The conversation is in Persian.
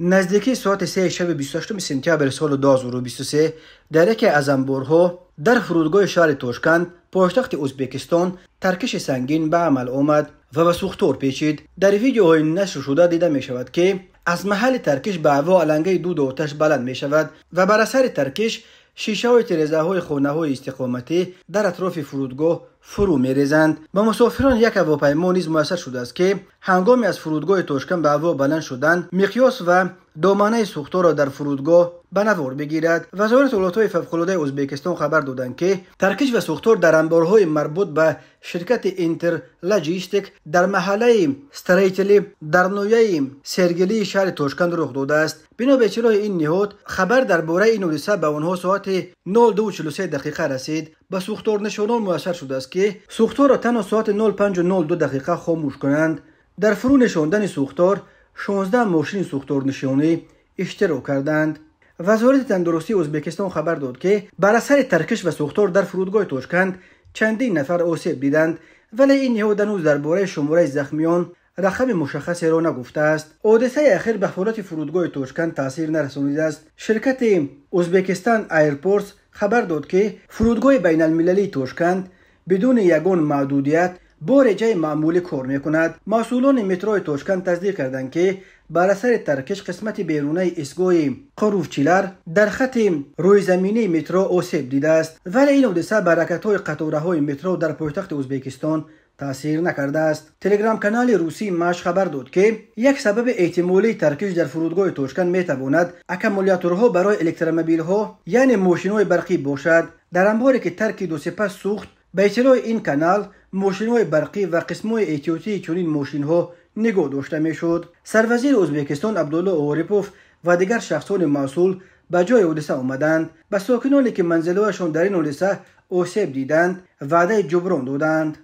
نزدیکی ساعت 3 شب 28 سپتامبر سال 2023 در یکی از انبارها در فرودگاه شهر توشکند پایتخت ازبکستان ترکش سنگین به عمل آمد و به سوختور پیچید. در ویدیوهای نشر شده دیده می شود که از محل ترکش به هوا علنگه دود آتش بلند می شود و بر اثر ترکش شیشه های تیرزه های خانه های استقامتی در اطراف فرودگاه فرو می ریزند. به مسافران یک هواپیما نیز میسر شده است که هنگامی از فرودگاه توشکند به هوا بلند شدند مقیاس و دامنه سوختار را در فرودگاه به نوار بگیرد. وزارت ولایت‌های فوق‌العاده ازبکستان خبر دادند که ترکش و سوختار در انبارهای مربوط به شرکت اینتر لاجیستیک در محله استریتلی در نویه سرگلی شهر توشکند رخ داده است. بنا به اطلاع این نهاد خبر درباره این حادثه به آنها ساعت 02:43 دقیقه رسید. به سوختار نشانان میسر شده است که سوختار را تنها ساعت 05:02 دقیقه خاموش کنند. در فرو نشاندن سوختار 16 ماشین سوختار نشانی اشتراک کردند. وزارت تندرستی ازبکستان خبر داد که بر اثر ترکش و سوختار در فرودگاه توشکند چندین نفر آسیب دیدند، ولی این نهاد هنوز درباره شماره زخمیان رقم مشخصی را نگفته است. حادثه اخیر به حالت فرودگاه توشکند تاثیر نرسانیده است. شرکت ازبکستان ایرپورتس خبر داد که فرودگاه بین المللی توشکند بدون یگان محدودیت با رجه معمولی کار میکند. مسئولان مترو توشکند تصدیق کردند که بر اثر ترکش قسمت بیرونی ایستگاه قروفچیلر در خط روی زمینی مترو آسیب دیده است، ولی این حادثه بر حرکت‌های قطاره‌های مترو در پایتخت ازبکستان تاثیر نکرده است. تلگرام کانال روسی ماش خبر داد که یک سبب احتمالی ترکش در فرودگاه توشکند میتواند اکامولاتورها برای الکترومبیل‌ها یعنی ماشین‌های برقی باشد. در انباری که ترک دو سپس سوخت، به اطلاع این کانال ماشین‌های برقی و قسم‌های احتیاطی چنین ماشین‌ها نگاه داشته میشد. سروزیر ازبکستان عبدالله اوریپوف و دیگر شخصان مسئول به جای حادثه آمدند. به ساکنانی که منزل‌هایشان در این حادثه آسیب دیدند وعده جبران دادند.